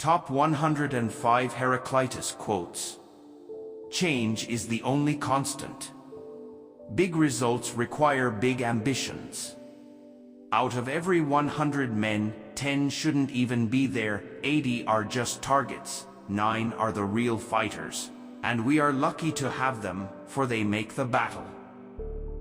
Top 105 Heraclitus quotes. Change is the only constant. Big results require big ambitions. Out of every 100 men, 10 shouldn't even be there, 80 are just targets, 9 are the real fighters. And we are lucky to have them, for they make the battle.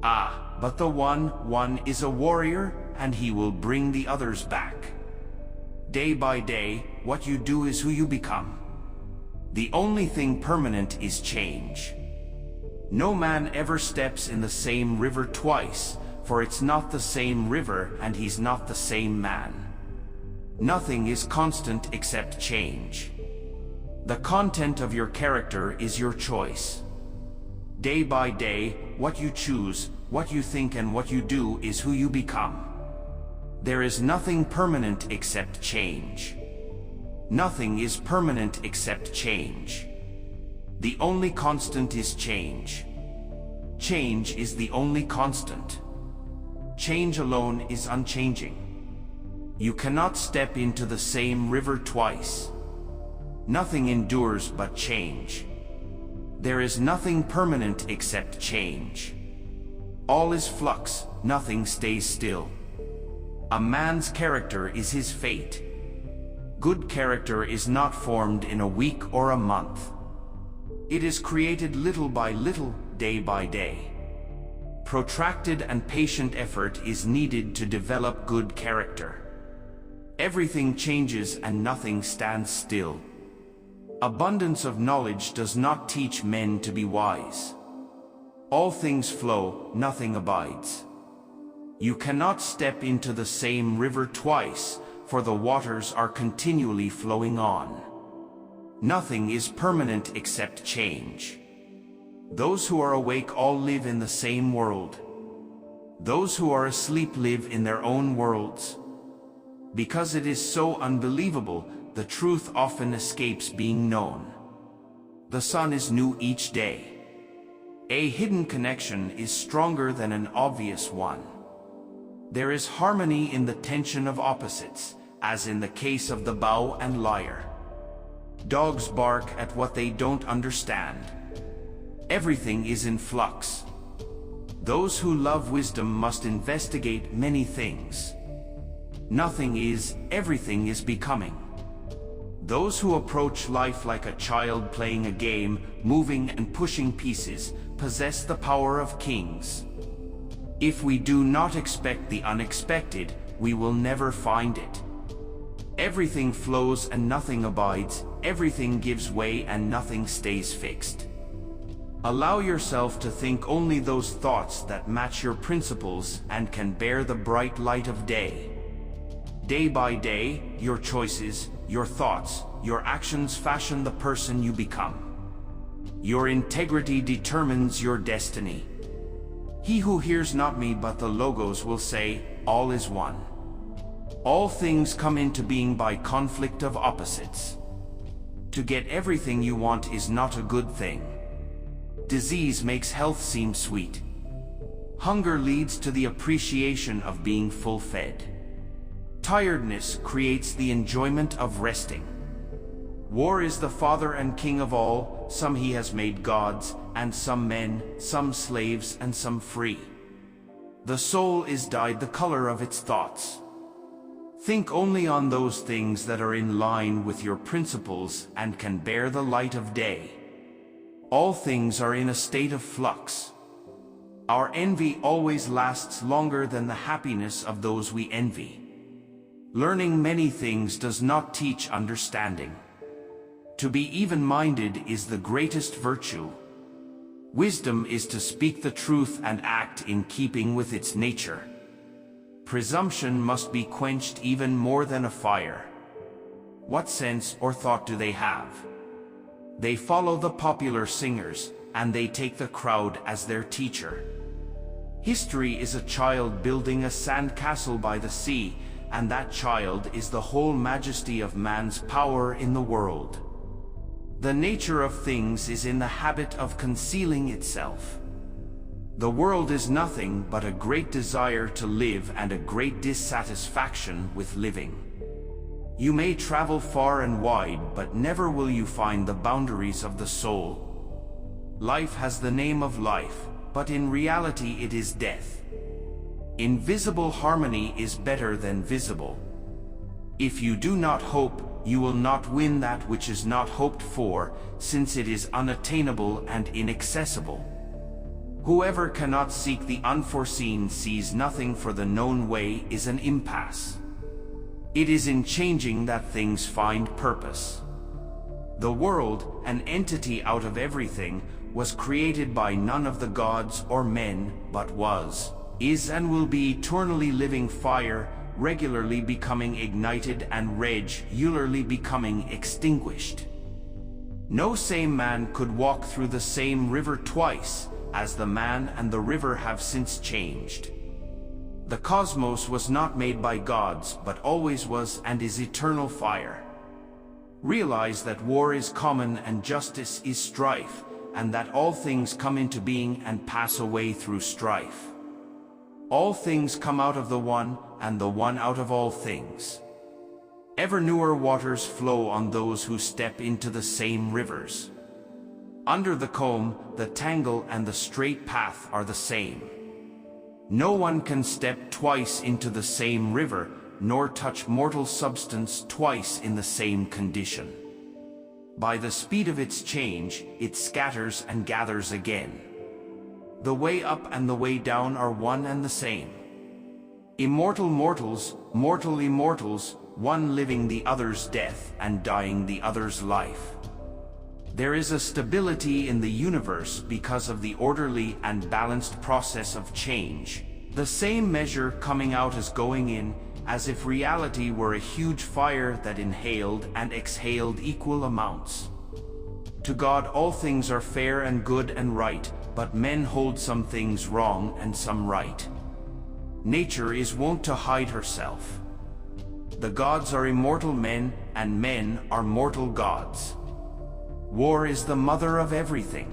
But the one is a warrior, and he will bring the others back. Day by day, what you do is who you become. The only thing permanent is change. No man ever steps in the same river twice, for it's not the same river and he's not the same man. Nothing is constant except change. The content of your character is your choice. Day by day, what you choose, what you think and what you do is who you become. There is nothing permanent except change. Nothing is permanent except change. The only constant is change. Change is the only constant. Change alone is unchanging. You cannot step into the same river twice. Nothing endures but change. There is nothing permanent except change. All is flux, nothing stays still. A man's character is his fate. Good character is not formed in a week or a month. It is created little by little, day by day. Protracted and patient effort is needed to develop good character. Everything changes and nothing stands still. Abundance of knowledge does not teach men to be wise. All things flow, nothing abides. You cannot step into the same river twice, for the waters are continually flowing on. Nothing is permanent except change. Those who are awake all live in the same world. Those who are asleep live in their own worlds. Because it is so unbelievable, the truth often escapes being known. The sun is new each day. A hidden connection is stronger than an obvious one. There is harmony in the tension of opposites, as in the case of the bow and lyre. Dogs bark at what they don't understand. Everything is in flux. Those who love wisdom must investigate many things. Nothing is, everything is becoming. Those who approach life like a child playing a game, moving and pushing pieces, possess the power of kings. If we do not expect the unexpected, we will never find it. Everything flows and nothing abides, everything gives way and nothing stays fixed. Allow yourself to think only those thoughts that match your principles and can bear the bright light of day. Day by day, your choices, your thoughts, your actions fashion the person you become. Your integrity determines your destiny. He who hears not me but the Logos will say, all is one. All things come into being by conflict of opposites. To get everything you want is not a good thing. Disease makes health seem sweet. Hunger leads to the appreciation of being full-fed. Tiredness creates the enjoyment of resting. War is the father and king of all, some he has made gods, and some men, some slaves, and some free. The soul is dyed the color of its thoughts. Think only on those things that are in line with your principles and can bear the light of day. All things are in a state of flux. Our envy always lasts longer than the happiness of those we envy. Learning many things does not teach understanding. To be even-minded is the greatest virtue. Wisdom is to speak the truth and act in keeping with its nature. Presumption must be quenched even more than a fire. What sense or thought do they have? They follow the popular singers, and they take the crowd as their teacher. History is a child building a sand castle by the sea, and that child is the whole majesty of man's power in the world. The nature of things is in the habit of concealing itself. The world is nothing but a great desire to live and a great dissatisfaction with living. You may travel far and wide, but never will you find the boundaries of the soul. Life has the name of life, but in reality it is death. Invisible harmony is better than visible. If you do not hope, you will not win that which is not hoped for, since it is unattainable and inaccessible. Whoever cannot seek the unforeseen sees nothing, for the known way is an impasse. It is in changing that things find purpose. The world, an entity out of everything, was created by none of the gods or men, but was, is and will be eternally living fire, regularly becoming ignited and regularly becoming extinguished. No same man could walk through the same river twice, as the man and the river have since changed. The cosmos was not made by gods, but always was and is eternal fire. Realize that war is common and justice is strife, and that all things come into being and pass away through strife. All things come out of the one, and the one out of all things. Ever newer waters flow on those who step into the same rivers. Under the comb, the tangle and the straight path are the same. No one can step twice into the same river, nor touch mortal substance twice in the same condition. By the speed of its change, it scatters and gathers again. The way up and the way down are one and the same. Immortal mortals, mortal immortals, one living the other's death and dying the other's life. There is a stability in the universe because of the orderly and balanced process of change, the same measure coming out as going in, as if reality were a huge fire that inhaled and exhaled equal amounts. To God all things are fair and good and right, but men hold some things wrong and some right. Nature is wont to hide herself. The gods are immortal men, and men are mortal gods. War is the mother of everything.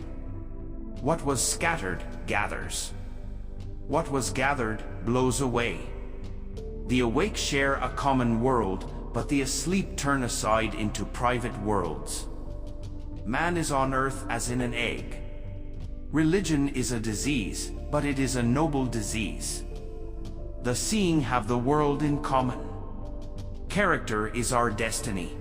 What was scattered, gathers. What was gathered, blows away. The awake share a common world, but the asleep turn aside into private worlds. Man is on earth as in an egg. Religion is a disease, but it is a noble disease. The seeing have the world in common. Character is our destiny.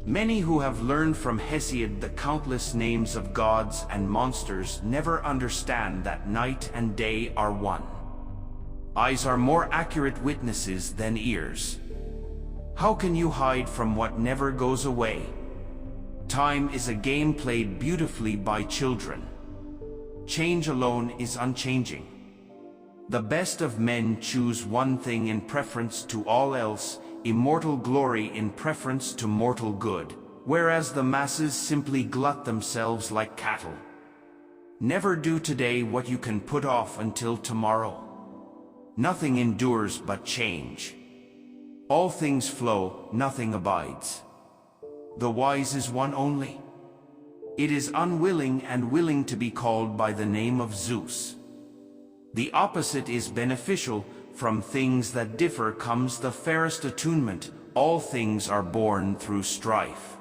Many who have learned from Hesiod the countless names of gods and monsters never understand that night and day are one. Eyes are more accurate witnesses than ears. How can you hide from what never goes away? Time is a game played beautifully by children. Change alone is unchanging. The best of men choose one thing in preference to all else, immortal glory in preference to mortal good, whereas the masses simply glut themselves like cattle. Never do today what you can put off until tomorrow. Nothing endures but change. All things flow, nothing abides. The wise is one only. It is unwilling and willing to be called by the name of Zeus. The opposite is beneficial. From things that differ comes the fairest attunement. All things are born through strife.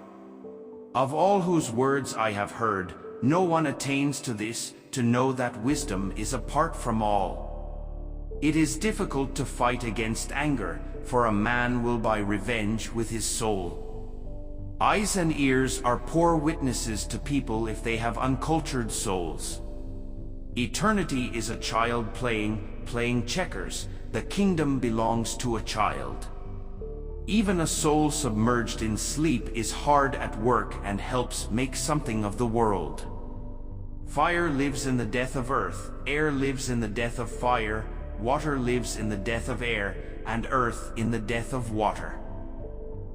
Of all whose words I have heard, no one attains to this, to know that wisdom is apart from all. It is difficult to fight against anger, for a man will buy revenge with his soul. Eyes and ears are poor witnesses to people if they have uncultured souls. Eternity is a child playing checkers. The kingdom belongs to a child. Even a soul submerged in sleep is hard at work and helps make something of the world. Fire lives in the death of earth, air lives in the death of fire, water lives in the death of air, and earth in the death of water.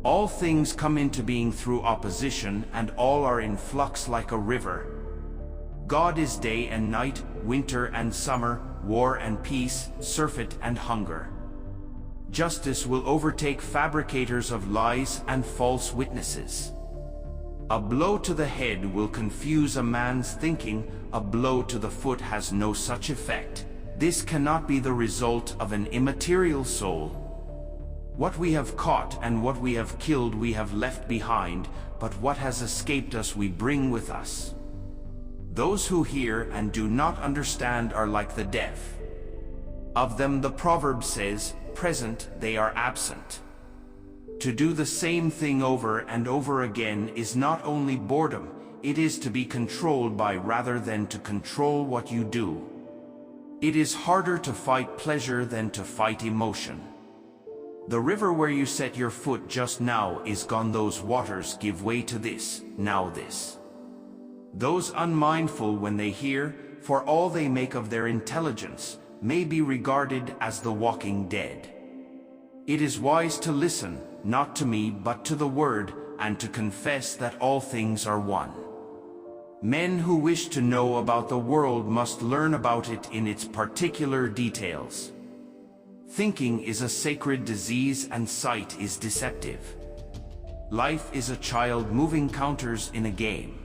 All things come into being through opposition, and all are in flux like a river. God is day and night, winter and summer, war and peace, surfeit and hunger. Justice will overtake fabricators of lies and false witnesses. A blow to the head will confuse a man's thinking, a blow to the foot has no such effect. This cannot be the result of an immaterial soul. What we have caught and what we have killed we have left behind, but what has escaped us we bring with us. Those who hear and do not understand are like the deaf. Of them the proverb says, present they are absent. To do the same thing over and over again is not only boredom, it is to be controlled by rather than to control what you do. It is harder to fight pleasure than to fight emotion. The river where you set your foot just now is gone, those waters give way to this, now this. Those unmindful when they hear, for all they make of their intelligence, may be regarded as the walking dead. It is wise to listen, not to me but to the word, and to confess that all things are one. Men who wish to know about the world must learn about it in its particular details. Thinking is a sacred disease and sight is deceptive. Life is a child moving counters in a game.